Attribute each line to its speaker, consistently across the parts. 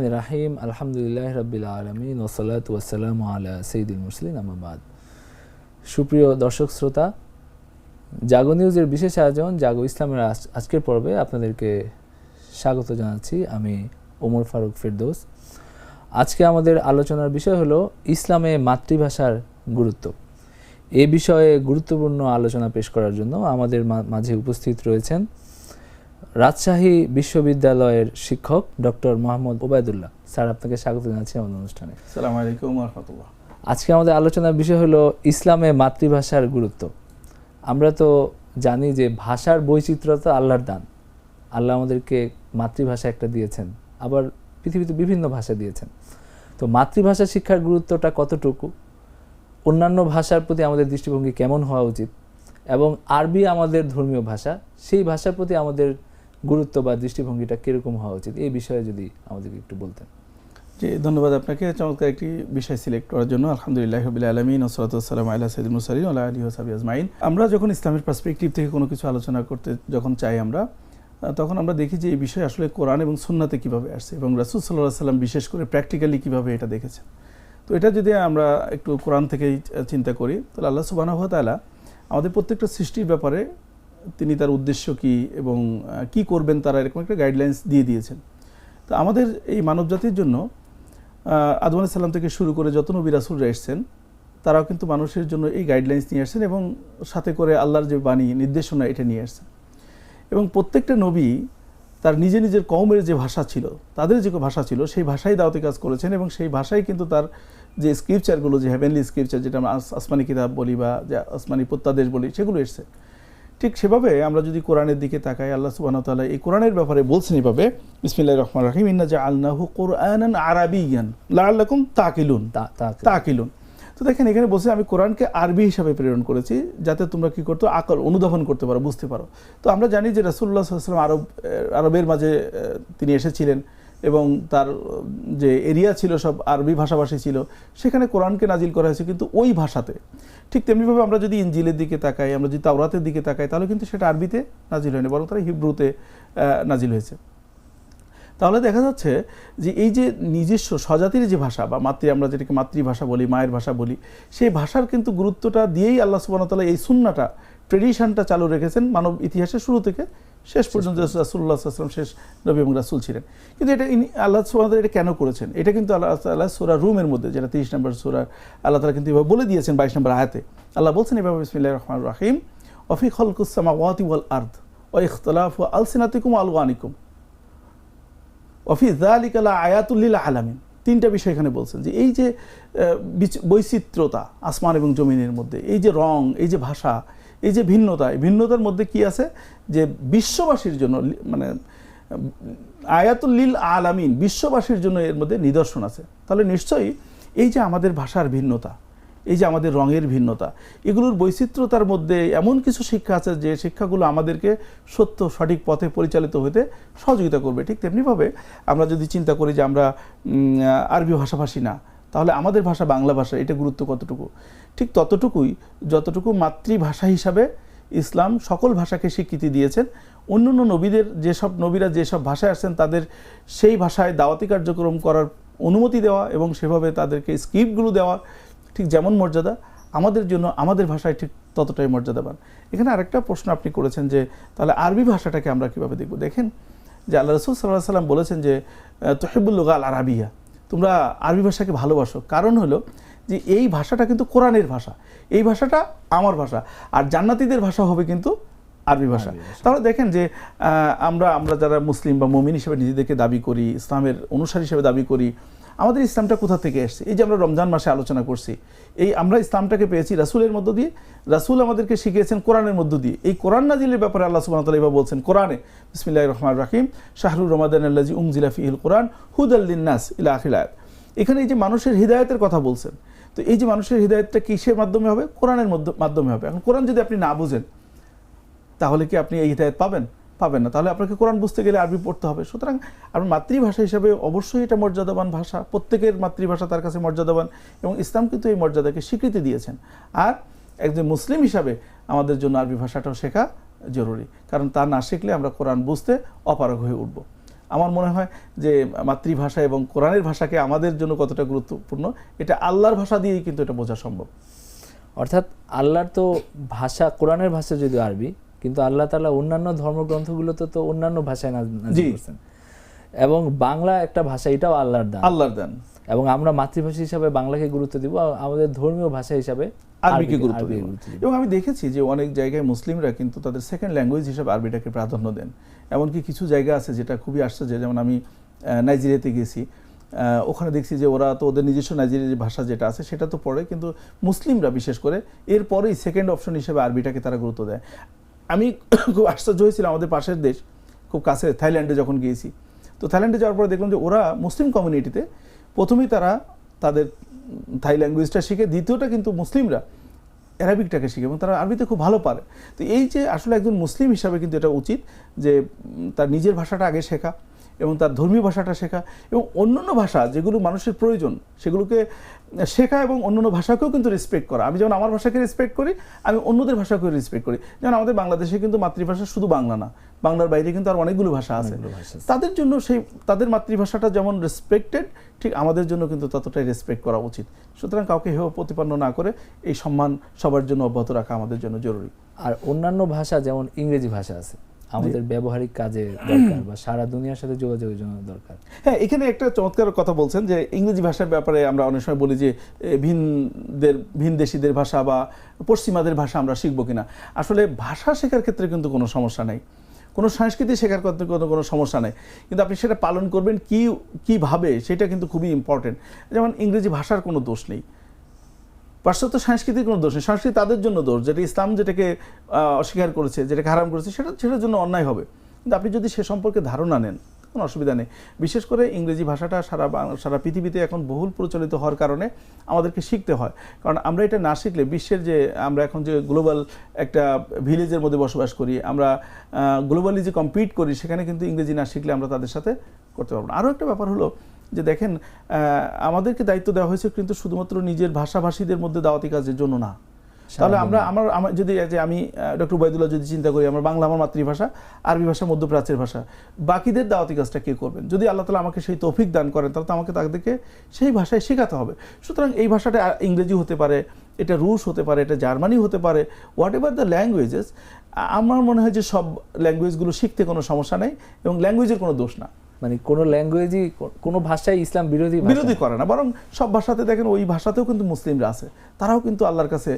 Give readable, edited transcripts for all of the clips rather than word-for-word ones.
Speaker 1: রহমানির রাহিম। আলহামদুলিল্লাহ রাব্বিল আলামিন ওয়াসসালাতু ওয়াসসালামু আলা সাইয়্যিদিল মুরসালিন, আম্মা বাদ। সুপ্রিয় দর্শক শ্রোতা, জাগো নিউজের বিশেষ আয়োজন জাগো ইসলামের আজকের পর্বে আপনাদেরকে স্বাগত জানাচ্ছি। আমি ওমর ফারুক ফেরদৌস। আজকে আমাদের আলোচনার বিষয় হলো ইসলামে মাতৃভাষার গুরুত্ব। এই বিষয়ে গুরুত্বপূর্ণ আলোচনা পেশ করার জন্য আমাদের মাঝে উপস্থিত রয়েছেন রাজশাহী বিশ্ববিদ্যালয়ের শিক্ষক ডক্টর মোহাম্মদ ওবায়দুল্লাহ স্যার। আপনাকে স্বাগত জানাচ্ছি আমাদের অনুষ্ঠানে।
Speaker 2: আসসালামু আলাইকুম ওয়া রাহমাতুল্লাহ।
Speaker 1: আজকে আমাদের আলোচনার বিষয় হলো ইসলামে মাতৃভাষার গুরুত্ব। আমরা তো জানি যে ভাষার বৈচিত্র্যতা আল্লাহর দান। আল্লাহ আমাদেরকে মাতৃভাষা একটা দিয়েছেন, আবার পৃথিবীতে বিভিন্ন ভাষা দিয়েছেন। তো মাতৃভাষা শিক্ষার গুরুত্বটা কতটুকু, অন্যান্য ভাষার প্রতি আমাদের দৃষ্টিভঙ্গি কেমন হওয়া উচিত, এবং আরবি আমাদের ধর্মীয় ভাষা, সেই ভাষার প্রতি আমাদের গুরুত্ব বা দৃষ্টিভঙ্গিটা কীরকম হওয়া উচিত, এই বিষয়ে যদি আমাদেরকে একটু বলতেন।
Speaker 2: জি, ধন্যবাদ আপনাকে চমৎকার একটি বিষয় সিলেক্ট করার জন্য। আলহামদুলিল্লাহ রাব্বিল আলামিন ওয়াসসালাতু ওয়াসসালামু আলা সাইয়্যিদিল মুরসালিন ওয়া আলা আলিহি ওয়া সাহবিহি আজমাইন। আমরা যখন ইসলামের পার্সপেক্টিভ থেকে কোনো কিছু আলোচনা করতে যখন চাই আমরা, তখন আমরা দেখি যে এই বিষয় আসলে কোরআন এবং সুন্নাতে কীভাবে আসছে এবং রাসূল সাল্লাল্লাহু আলাইহি ওয়াসাল্লাম বিশেষ করে প্র্যাকটিক্যালি কীভাবে এটা দেখেছেন। তো এটা যদি আমরা একটু কোরআন থেকেই চিন্তা করি, তাহলে আল্লাহ সুবহানাহু ওয়া তাআলা আমাদের প্রত্যেকটা সৃষ্টির ব্যাপারে তিনি তার উদ্দেশ্য কী এবং কি করবেন তারা এরকম একটা গাইডলাইন্স দিয়ে দিয়েছেন। তো আমাদের এই মানব জাতির জন্য আদম আলাইহিস সালাম থেকে শুরু করে যত নবী রাসূলরা এসেছেন, তারাও কিন্তু মানুষের জন্য এই গাইডলাইন্স নিয়ে আসছেন এবং সাথে করে আল্লাহর যে বাণী নির্দেশনা এটা নিয়ে আসছেন। এবং প্রত্যেকটা নবী তার নিজের কওমের যে ভাষা ছিল, তাদের যে ভাষা ছিল, সেই ভাষায় দাওয়াতি কাজ করেছেন এবং সেই ভাষায় কিন্তু তার যে স্ক্রিপচারগুলো, যে হেভেনলি স্ক্রিপচার, যেটা আমরা আসমানি কিতাব বলি বা যে আসমানি প্রত্যাদেশ বলি, সেগুলো এসছে। ঠিক সেভাবে আমরা যদি কোরআনের দিকে তাকাই, আল্লাহ সুবহানাহু ওয়া তাআলা এই কোরআনের ব্যাপারে বলছেন এভাবে, বিসমিল্লাহির রহমানির রহিম, ইন্না জাআলনাহু কুরআনান আরাবিয়্যান লাআল্লাকুম তাকিলুন। তো দেখেন এখানে বলছে আমি কোরআনকে আরবি হিসাবে প্রেরণ করেছি যাতে তোমরা কি করতে, আকল অনুধাবন করতে পারো, বুঝতে পারো। তো আমরা জানি যে রাসূলুল্লাহ সাল্লাল্লাহু আলাইহি ওয়াসাল্লাম আরবের মাঝে তিনি এসেছিলেন এবং তার যে এরিয়া ছিল সব আরবি ভাষাভাষী ছিল, সেখানে কোরআনকে নাজিল করা হয়েছে কিন্তু ওই ভাষাতে। ঠিক তেমনিভাবে আমরা যদি ইনজিলের দিকে তাকাই, আমরা যদি তাওরাতের দিকে তাকাই, তাহলে কিন্তু সেটা আরবিতে নাজিল হয়নি, বরং তারা হিব্রুতে নাজিল হয়েছে। তাহলে দেখা যাচ্ছে যে এই যে নিজস্ব স্বজাতির যে ভাষা বা আমরা যেটাকে মাতৃভাষা বলি, মায়ের ভাষা বলি, সেই ভাষার কিন্তু গুরুত্বটা দিয়েই আল্লাহ সুবহানাহু ওয়া তাআলা এই সুন্নাহটা, ট্রেডিশনটা চালু রেখেছেন মানব ইতিহাসের শুরু থেকে শেষ পর্যন্ত। রাসূলুল্লাহ সাল্লাল্লাহু আলাইহি ওয়াসাল্লাম শেষ নবী এবং রাসূল ছিলেন। কিন্তু এটা আল্লাহ সুবহানাহু ওয়া তাআলা এটা কেন করেছেন, এটা কিন্তু আল্লাহ তাআলা সূরা রুমের মধ্যে, যেটা 30 নম্বর সূরা, আল্লাহ তাআলা কিন্তু এভাবে বলে দিয়েছেন 22 নম্বর আয়াতে। আল্লাহ বলছেন এভাবে, বিসমিল্লাহির রহমানির রহিম, ওয়া ফি খালকিস সামাওয়াতি ওয়াল আরদ ওয়া ইখতিলাফু আলসিনাতিকুম ওয়া আলওয়ানিকুম ওয়া ফি যালিকা লাআয়াতুল লিল আলামিন। তিনটা বিষয় এখানে বলছেন যে এই যে বৈচিত্র্যতা আসমান এবং জমিনের মধ্যে, এই যে রং, এই যে ভাষা, এই যে ভিন্নতা, এই ভিন্নতার মধ্যে কি আছে যে বিশ্ববাসীর জন্য, মানে আয়াতুল লিল আলামিন, বিশ্ববাসীর জন্য এর মধ্যে নিদর্শন আছে। তাহলে নিশ্চয়ই এই যে আমাদের ভাষার ভিন্নতা, এই যে আমাদের রঙের ভিন্নতা, এগুলোর বৈচিত্র্যতার মধ্যে এমন কিছু শিক্ষা আছে যে শিক্ষাগুলো আমাদেরকে সত্য সঠিক পথে পরিচালিত হতে সহযোগিতা করবে। ঠিক তেমনিভাবে আমরা যদি চিন্তা করি যে আমরা আরবি ভাষাভাষী না, তাহলে আমাদের ভাষা বাংলা ভাষা, এটা গুরুত্ব কতটুকু? ঠিক ততটুকুই যতটুকু মাতৃভাষা হিসাবে ইসলাম সকল ভাষাকে স্বীকৃতি দিয়েছেন। অন্যান্য নবীদের নবীরা যেসব ভাষায় আসছেন তাদের সেই ভাষায় দাওয়াতি কার্যক্রম করার অনুমতি দেওয়া এবং সেভাবে তাদেরকে স্ক্রিপ্টগুলো দেওয়া ঠিক যেমন মর্যাদা, আমাদের জন্য আমাদের ভাষায় ঠিক ততটাই মর্যাদাবান। এখানে আরেকটা প্রশ্ন আপনি করেছেন যে তাহলে আরবি ভাষাটাকে আমরা কীভাবে দেখব। দেখেন যে আল্লাহ রাসূল সাল্লাল্লাহু আলাইহি ওয়াসাল্লাম বলেছেন যে তুহিব্বুল লুগা আল আরাবিয়া, তোমরা আরবি ভাষাকে ভালোবাসো। কারণ হলো যে এই ভাষাটা কিন্তু কোরআনের ভাষা, এই ভাষাটা আমার ভাষা, আর জান্নাতীদের ভাষা হবে কিন্তু আরবি ভাষা। তাহলে দেখেন যে আমরা যারা মুসলিম বা মুমিন হিসেবে নিজেদেরকে দাবি করি, ইসলামের অনুসারী হিসেবে দাবি করি, আমাদের ইসলামটা কোথা থেকে এসছে? এই যে আমরা রমজান মাসে আলোচনা করছি, এই আমরা ইসলামটাকে পেয়েছি রাসূলের মধ্য দিয়ে, রাসূল আমাদেরকে শিখিয়েছেন কোরআনের মধ্য দিয়ে। এই কোরআন নাজিলের ব্যাপারে আল্লাহ সুবহানাহু ওয়া তাআলা এভাবে বলছেন কোরআনে, বিসমিল্লাহির রহমানির রহিম, শাহরুর রমাদানাল্লাযী উনজিলা ফীহিল কুরআন হুদাল লিন্নাস ইলা আখির আয়াত। এখানে এই যে মানুষের হিদায়াতের কথা বলছেন, তো এই যে মানুষের হিদায়াতটা কিসের মাধ্যমে হবে? কোরআনের মাধ্যমে হবে। এখন কোরআন যদি আপনি না বুঝেন, তাহলে কি আপনি এই হিদায়াত পাবেন? পাবেন না। তাহলে আপনাকে কোরআন বুঝতে গেলে আরবি পড়তে হবে। সুতরাং আপনার মাতৃভাষা হিসাবে অবশ্যই এটা মর্যাদাবান ভাষা, প্রত্যেকের মাতৃভাষা তার কাছে মর্যাদাবান, এবং ইসলাম কিন্তু এই মর্যাদাকে স্বীকৃতি দিয়েছেন। আর একজন মুসলিম হিসাবে আমাদের জন্য আরবি ভাষাটাও শেখা জরুরি, কারণ তা না শিখলে আমরা কোরআন বুঝতে অপারগ হয়ে উঠব। আমার মনে হয় যে মাতৃভাষা এবং কোরআনের ভাষাকে আমাদের জন্য কতটা গুরুত্বপূর্ণ এটা আল্লাহর ভাষা দিয়েই কিন্তু এটা বোঝা সম্ভব।
Speaker 1: অর্থাৎ আল্লাহর তো ভাষা, কোরআনের ভাষা যদিও আরবি, কিন্তু আল্লাহ তাআলা অন্যান্য ধর্মগ্রন্থগুলোতে তো অন্যান্য ভাষায় নাযিল করছেন, এবং বাংলা একটা ভাষা, এটাও আল্লাহর দান। এবং আমরা মাতৃভাষা হিসাবে বাংলাকে গুরুত্ব দিব, আমাদের ধর্মীয় ভাষা হিসাবে
Speaker 2: আরবিকে গুরুত্ব দিব। এবং আমি দেখেছি যে অনেক জায়গায় মুসলিমরা কিন্তু তাদের সেকেন্ড ল্যাঙ্গুয়েজ হিসেবে আরবিটাকে প্রাধান্য দেন। এমনকি কিছু জায়গা আছে যেটা খুবই আশ্চর্য, যেমন আমি নাইজেরিয়াতে গেছি, ওখানে দেখছি যে ওরা তো ওদের নিজস্ব নাইজেরিয়ার ভাষা যেটা আছে সেটা তো পড়ে, কিন্তু মুসলিমরা বিশেষ করে এরপরেই সেকেন্ড অপশন হিসেবে আরবিটাকে তারা গুরুত্ব দেয়। আমি খুব আশ্চর্য হয়েছিলাম, আমাদের পাশের দেশ খুব কাছে থাইল্যান্ডে যখন গিয়েছি, তো থাইল্যান্ডে যাওয়ার পরে দেখলাম যে ওরা মুসলিম কমিউনিটিতে প্রথমেই তারা তাদের থাই ল্যাঙ্গুয়েজটা শিখে, দ্বিতীয়টা কিন্তু মুসলিমরা অ্যারাবিকটাকে শিখে এবং তারা আরবিতে খুব ভালো পারে। তো এই যে আসলে একজন মুসলিম হিসাবে কিন্তু এটা উচিত যে তার নিজের ভাষাটা আগে শেখা এবং তার ধর্মীয় ভাষাটা শেখা এবং অন্যান্য ভাষা যেগুলো মানুষের প্রয়োজন সেগুলোকে শেখা এবং অন্যান্য ভাষাকেও কিন্তু রেসপেক্ট করা। আমি যেমন আমার ভাষাকে রেসপেক্ট করি, আমি অন্যদের ভাষাকেও রেসপেক্ট করি। যেমন আমাদের বাংলাদেশে কিন্তু মাতৃভাষা শুধু বাংলা না, বাংলার বাইরে কিন্তু আর অনেকগুলো ভাষা আছে। তাদের জন্য সেই তাদের মাতৃভাষাটা যেমন রেসপেক্টেড, ঠিক আমাদের জন্য কিন্তু ততটাই রেসপেক্ট করা উচিত। সুতরাং কাউকে হেয় প্রতিপন্ন না করে এই সম্মান সবার জন্য অব্যাহত রাখা আমাদের জন্য জরুরি।
Speaker 1: আর অন্যান্য ভাষা যেমন ইংরেজি ভাষা আছে, আমাদের ব্যবহারিক কাজে দরকার বা সারা দুনিয়ার সাথে যোগাযোগের জন্য দরকার।
Speaker 2: হ্যাঁ, এখানে একটা চমৎকার কথা বলছেন যে ইংরেজি ভাষার ব্যাপারে আমরা অনেক সময় বলি যে ভিন দেশীদের ভাষা বা পশ্চিমাদের ভাষা আমরা শিখবো কিনা। আসলে ভাষা শেখার ক্ষেত্রে কিন্তু কোনো সমস্যা নাই, কোনো সংস্কৃতি শেখার ক্ষেত্রে কোনো সমস্যা নেই, কিন্তু আপনি সেটা পালন করবেন কীভাবে সেটা কিন্তু খুবই ইম্পর্টেন্ট। যেমন ইংরেজি ভাষার কোনো দোষ নেই, পাশ্চাত্য সংস্কৃতির কোনো দোষ নেই, সংস্কৃতি তাদের জন্য দোষ, যেটা ইসলাম যেটাকে অস্বীকার করেছে, যেটাকে হারাম করেছে সেটার জন্য অন্যায় হবে। কিন্তু আপনি যদি সে সম্পর্কে ধারণা নেন কোনো অসুবিধা নেই। বিশেষ করে ইংরেজি ভাষাটা সারা পৃথিবীতে এখন বহুল প্রচলিত হওয়ার কারণে আমাদেরকে শিখতে হয়, কারণ আমরা এটা না শিখলে বিশ্বের যে আমরা এখন যে গ্লোবাল একটা ভিলেজের মধ্যে বসবাস করি, আমরা গ্লোবালি যে কম্পিট করি, সেখানে কিন্তু ইংরেজি না শিখলে আমরা তাদের সাথে করতে পারবো না। আরও একটা ব্যাপার হলো যে দেখেন, আমাদেরকে দায়িত্ব দেওয়া হয়েছে কিন্তু শুধুমাত্র নিজের ভাষাভাষীদের মধ্যে দাওয়াতি কাজের জন্য না। তাহলে আমার যদি আমি ডক্টর উবাইদুল্লাহ যদি চিন্তা করি, আমার বাংলা আমার মাতৃভাষা, আরবি ভাষা মধ্যপ্রাচ্যের ভাষা, বাকিদের দাওয়াতি কাজটা কে করবেন? যদি আল্লাহ তাআলা আমাকে সেই তৌফিক দান করেন, তাহলে তো আমাকে তাদেরকে সেই ভাষায় শেখাতে হবে। সুতরাং এই ভাষাটা ইংরেজি হতে পারে, এটা রুশ হতে পারে, এটা জার্মানি হতে পারে, হোয়াট এভার দ্য ল্যাঙ্গুয়েজেস। আমার মনে হয় যে সব ল্যাঙ্গুয়েজগুলো শিখতে কোনো সমস্যা নেই এবং ল্যাঙ্গুয়েজের কোনো দোষ না।
Speaker 1: মানে কোনো ল্যাঙ্গুয়েজই, কোনো ভাষাই ইসলাম বিরোধী করে
Speaker 2: না, বরং সব ভাষাতে দেখেন ওই ভাষাতেও কিন্তু মুসলিমরা আছে, তারাও কিন্তু আল্লাহর কাছে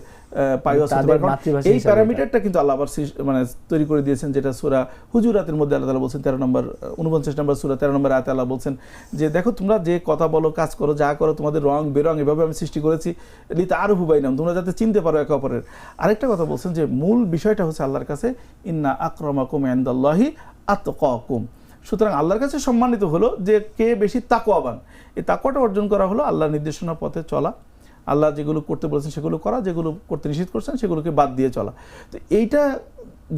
Speaker 2: এই প্যারামিটারটা কিন্তু আল্লাহ আবার মানে তৈরি করে দিয়েছেন, যেটা সূরা হুজুরাতের মধ্যে আল্লাহ তাআলা বলছেন 49 নম্বর সূরা 13 নম্বর আয়াতে আল্লাহ বলছেন যে দেখো তোমরা যে কথা বলো, কাজ করো, যা করো, তোমাদের রং বেরং এভাবে আমি সৃষ্টি করেছি, লিতাআরফু বাইনাহুম, তোমরা যাতে চিনতে পারো একে অপরের। আরেকটা কথা বলছেন যে মূল বিষয়টা হচ্ছে আল্লাহর কাছে ইন্না আকরামাকুম ইনদাল্লাহি আতকাকুম। সুতরাং আল্লাহর কাছে সম্মানিত হলো যে কে বেশি তাকওয়াবান। এই তাকওয়াটা অর্জন করা হলো আল্লাহর নির্দেশনার পথে চলা, আল্লাহ যেগুলো করতে বলেছেন সেগুলো করা, যেগুলো করতে নিষেধ করছেন সেগুলোকে বাদ দিয়ে চলা। তো এইটা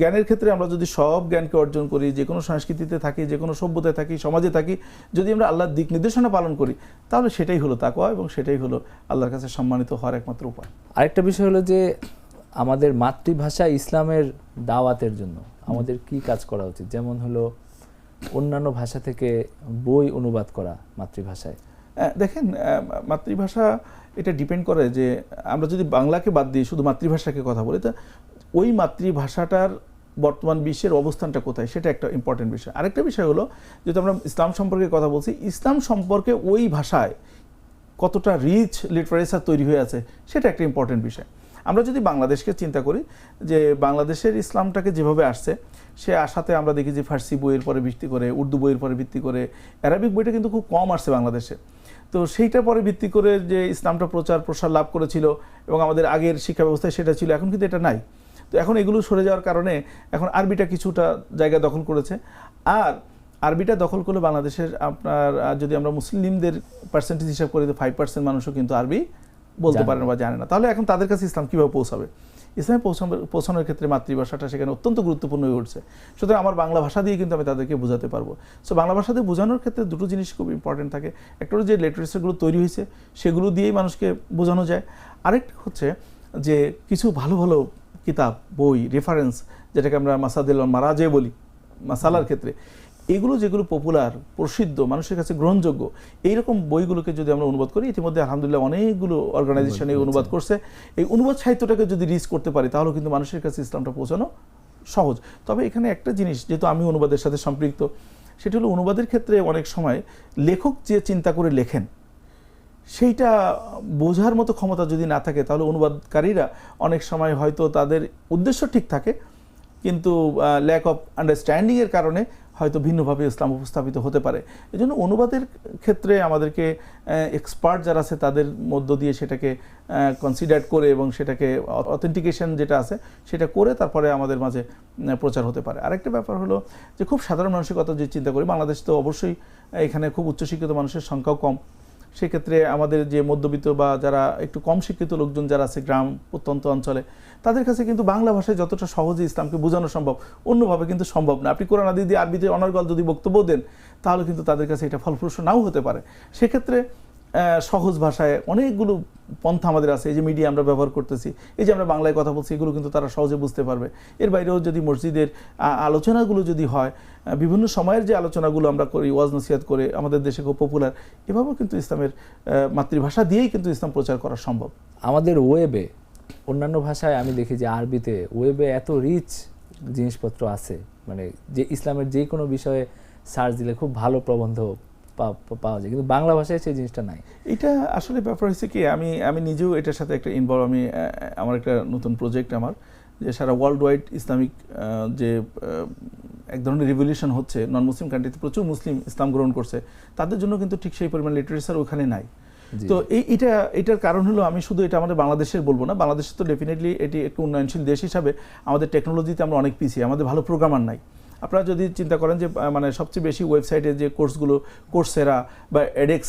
Speaker 2: জ্ঞানের ক্ষেত্রে আমরা যদি সব জ্ঞানকে অর্জন করি, যে কোনো সংস্কৃতিতে থাকি, যে কোনো সভ্যতায় থাকি, সমাজে থাকি, যদি আমরা আল্লাহর দিক নির্দেশনা পালন করি, তাহলে সেটাই হলো তাকওয়া এবং সেটাই হলো আল্লাহর কাছে সম্মানিত হওয়ার একমাত্র উপায়।
Speaker 1: আরেকটা বিষয় হলো যে আমাদের মাতৃভাষা ইসলামের দাওয়াতের জন্য আমাদের কি কাজ করা উচিত? যেমন হলো অন্যান্য ভাষা থেকে বই অনুবাদ করা মাতৃভাষায়।
Speaker 2: দেখেন, মাতৃভাষা এটা ডিপেন্ড করে যে আমরা যদি বাংলাকে বাদ দিয়ে শুধু মাতৃভাষাকে কথা বলি, তা ওই মাতৃভাষাটার বর্তমান বিশ্বের অবস্থানটা কোথায়, সেটা একটা ইম্পর্টেন্ট বিষয়। আরেকটা বিষয় হলো, যেহেতু আমরা ইসলাম সম্পর্কে কথা বলছি, ইসলাম সম্পর্কে ওই ভাষায় কতটা রিচ লিটারেচার তৈরি হয়ে আছে সেটা একটা ইম্পর্টেন্ট বিষয়। আমরা যদি বাংলাদেশকে চিন্তা করি, যে বাংলাদেশের ইসলামটাকে যেভাবে আসছে, সে আসাতে আমরা দেখি যে ফার্সি বইয়ের পরে ভিত্তি করে, উর্দু বইয়ের পরে ভিত্তি করে, অ্যারাবিক বইটা কিন্তু খুব কম আসছে বাংলাদেশে। তো সেইটার পরে ভিত্তি করে যে ইসলামটা প্রসার লাভ করেছিল এবং আমাদের আগের শিক্ষা ব্যবস্থায় সেটা ছিল, এখন কিন্তু এটা নাই। তো এখন এগুলো সরে যাওয়ার কারণে এখন আরবিটা কিছুটা জায়গা দখল করেছে। আর আরবিটা দখল করলে বাংলাদেশের আপনার যদি আমরা মুসলিমদের পার্সেন্টেজ হিসাব করি, তো 5% মানুষও কিন্তু আরবি বলতে পারে না বা জানে না। তাহলে এখন তাদের কাছে ইসলাম কীভাবে পৌঁছাবে? ইসলামে পৌঁছানোর ক্ষেত্রে মাতৃভাষাটা সেখানে অত্যন্ত গুরুত্বপূর্ণ হয়ে উঠছে। সুতরাং আমার বাংলা ভাষা দিয়ে কিন্তু আমি তাদেরকে বোঝাতে পারবো। সো বাংলা ভাষা দিয়ে বোঝানোর ক্ষেত্রে দুটো জিনিস খুব ইম্পর্টেন্ট থাকে। একটা হলো যে লিটারেচারগুলো তৈরি হয়েছে সেগুলো দিয়েই মানুষকে বোঝানো যায়। আরেকটা হচ্ছে যে কিছু ভালো ভালো কিতাব, বই, রেফারেন্স, যেটাকে আমরা মাসাদিল মারাজে বলি মাসালার ক্ষেত্রে, এগুলো যেগুলো পপুলার, প্রসিদ্ধ, মানুষের কাছে গ্রহণযোগ্য, এইরকম বইগুলোকে যদি আমরা অনুবাদ করি, ইতিমধ্যে আলহামদুলিল্লাহ অনেকগুলো অর্গানাইজেশন এই অনুবাদ করছে, এই অনুবাদ সাহিত্যটাকে যদি রিচ করতে পারি তাহলে কিন্তু মানুষের কাছে ইসলামটা পৌঁছানো সহজ। তবে এখানে একটা জিনিস, যেহেতু আমি অনুবাদের সাথে সম্পৃক্ত, সেটা হলো অনুবাদের ক্ষেত্রে অনেক সময় লেখক যে চিন্তা করে লেখেন সেইটা বোঝার মতো ক্ষমতা যদি না থাকে, তাহলে অনুবাদকারীরা অনেক সময় হয়তো তাদের উদ্দেশ্য ঠিক থাকে, কিন্তু ল্যাক অফ আন্ডারস্ট্যান্ডিংয়ের কারণে হয়তো ভিন্নভাবে ইসলাম উপস্থাপিত হতে পারে। এই জন্য অনুবাদের ক্ষেত্রে আমাদেরকে এক্সপার্ট যারা আছে তাদের মধ্য দিয়ে সেটাকে কনসিডার করে এবং সেটাকে অথেন্টিকেশন যেটা আছে সেটা করে তারপরে আমাদের মাঝে প্রচার হতে পারে। আরেকটা ব্যাপার হলো যে খুব সাধারণ মানসিকতা যে চিন্তা করি, বাংলাদেশ তো অবশ্যই এখানে খুব উচ্চশিক্ষিত মানুষের সংখ্যাও কম, সেক্ষেত্রে আমাদের যে মধ্যবিত্ত বা যারা একটু কম শিক্ষিত লোকজন যারা আছে গ্রাম প্রত্যন্ত অঞ্চলে, তাদের কাছে কিন্তু বাংলা ভাষায় যতটা সহজে ইসলামকে বোঝানো সম্ভব অন্যভাবে কিন্তু সম্ভব না। আপনি কোরআন হাদিস দিয়ে আরবিতে অনর্গল যদি বক্তব্য দেন তাহলে কিন্তু তাদের কাছে এটা ফলপ্রসূ নাও হতে পারে। সেক্ষেত্রে সহজ ভাষায় অনেকগুলো পন্থা আমাদের আছে, এই যে মিডিয়া আমরা ব্যবহার করতেছি, এই যে আমরা বাংলায় কথা বলছি, এগুলো কিন্তু তারা সহজে বুঝতে পারবে। এর বাইরেও যদি মসজিদের আলোচনাগুলো যদি হয়, বিভিন্ন সময়ের যে আলোচনাগুলো আমরা করি, ওয়াজ নসিহত করে, আমাদের দেশে খুব পপুলার, এভাবেও কিন্তু ইসলামের মাতৃভাষা দিয়েই কিন্তু ইসলাম প্রচার করা সম্ভব।
Speaker 1: আমাদের ওয়েবে অন্যান্য ভাষায় আমি দেখি যে আরবিতে ওয়েবে এত রিচ জিনিসপত্র আছে, মানে যে ইসলামের যে কোনো বিষয়ে সার্চ দিলে খুব ভালো প্রবন্ধ পাওয়া যায়, কিন্তু বাংলা ভাষায় সেই জিনিসটা নাই।
Speaker 2: এটা আসলে ব্যাপার হচ্ছে কি, আমি নিজেও এটার সাথে একটা ইনভলভ, আমার একটা নতুন প্রজেক্ট আমার, যে সারা ওয়ার্ল্ড ওয়াইড ইসলামিক যে এক ধরনের রিভলিউশন হচ্ছে, নন মুসলিম কান্ট্রিতে প্রচুর মুসলিম ইসলাম গ্রহণ করছে, তাদের জন্য কিন্তু ঠিক সেই পরিমাণ লিটারেচার ওখানে নাই। তো এটার কারণ হলো, আমি শুধু এটা আমাদের বাংলাদেশের বলবো না, বাংলাদেশে তো ডেফিনেটলি এটি একটু উন্নয়নশীল দেশ হিসাবে আমাদের টেকনোলজিতে আমরা অনেক পিছিয়ে, আমাদের ভালো প্রোগ্রামার নাই। আপনারা যদি চিন্তা করেন যে মানে সবচেয়ে বেশি ওয়েবসাইটে যে কোর্সগুলো, কোর্সেরা বা এডেক্স,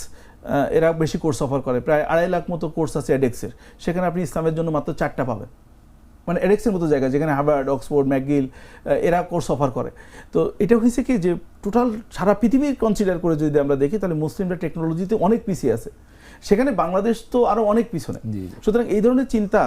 Speaker 2: এরা বেশি কোর্স অফার করে, প্রায় 2.5 লাখ মতো কোর্স আছে এডেক্সের, সেখানে আপনি ইসলামের জন্য মাত্র 4টা পাবেন। মানে এডেক্সের মতো জায়গা যেখানে হার্ভার্ড, অক্সফোর্ড, ম্যাকগিল এরা কোর্স অফার করে। তো এটা হয়েছে কি যে টোটাল সারা পৃথিবীর কনসিডার করে যদি আমরা দেখি, তাহলে মুসলিমরা টেকনোলজিতে অনেক পিছিয়ে আছে, সেখানে বাংলাদেশ তো আরও অনেক পিছনে। সুতরাং এই ধরনের চিন্তা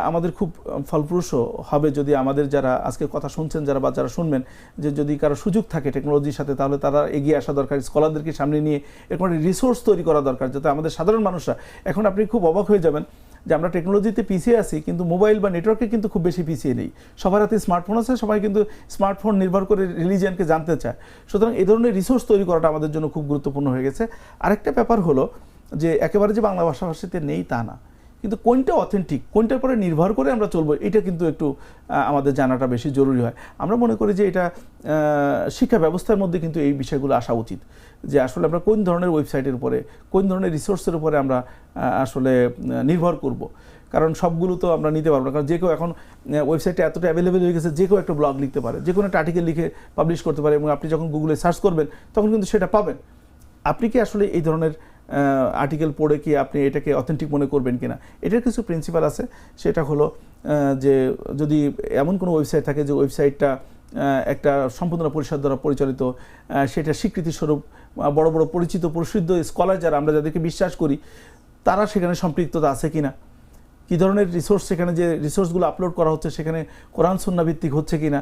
Speaker 2: আমাদের খুব ফলপ্রসূ হবে যদি আমাদের যারা আজকে কথা শুনছেন যারা, বা যারা শুনবেন, যে যদি কারো সুযোগ থাকে টেকনোলজির সাথে, তাহলে তারা এগিয়ে আসা দরকার, স্কলারদেরকে সামনে নিয়ে এরকম রিসোর্স তৈরি করা দরকার, যাতে আমাদের সাধারণ মানুষরা, এখন আপনি খুব অবাক হয়ে যাবেন যে আমরা টেকনোলজিতে পিছিয়ে আছি, কিন্তু মোবাইল বা নেটওয়ার্কে কিন্তু খুব বেশি পিছিয়ে নেই। সবার হাতে স্মার্টফোন আছে, সবাই কিন্তু স্মার্টফোন নির্ভর করে রিলিজিয়ানকে জানতে চায়। সুতরাং এই ধরনের রিসোর্স তৈরি করাটা আমাদের জন্য খুব গুরুত্বপূর্ণ হয়ে গেছে। আরেকটা ব্যাপার হলো যে একেবারে যে বাংলা ভাষাভাষীতে নেই তা না, কিন্তু কোনটা অথেন্টিক, কোনটার পরে নির্ভর করে আমরা চলবো, এটা কিন্তু একটু আমাদের জানাটা বেশি জরুরি হয়। আমরা মনে করি যে এটা শিক্ষা ব্যবস্থার মধ্যে কিন্তু এই বিষয়গুলো আসা উচিত, যে আসলে আমরা কোন ধরনের ওয়েবসাইটের উপরে, কোন ধরনের রিসোর্সের উপরে আমরা আসলে নির্ভর করব। কারণ সবগুলো তো আমরা নিতে পারবো না, কারণ যে কেউ এখন ওয়েবসাইটে এতটা অ্যাভেলেবেল হয়ে গেছে, যে কেউ একটা ব্লগ লিখতে পারে, যে কোনো একটা আর্টিকেল লিখে পাবলিশ করতে পারে, এবং আপনি যখন গুগলে সার্চ করবেন তখন কিন্তু সেটা পাবেন। আপনি কি আসলে এই ধরনের আর্টিকেল পড়ে কি আপনি এটাকে অথেন্টিক মনে করবেন কিনা, এটার কিছু প্রিন্সিপাল আছে। সেটা হলো যে যদি এমন কোনো ওয়েবসাইট থাকে যে ওয়েবসাইটটা একটা সম্পূর্ণ পরিষদ দ্বারা পরিচালিত, সেটা স্বীকৃতিস্বরূপ বড় বড় পরিচিত প্রসিদ্ধ স্কলার যারা, আমরা যাদেরকে বিশ্বাস করি, তারা সেখানে সম্পৃক্ততা আছে কিনা, কী ধরনের রিসোর্স, সেখানে যে রিসোর্সগুলো আপলোড করা হচ্ছে সেখানে কোরআন সুন্নাহ ভিত্তিক হচ্ছে কিনা,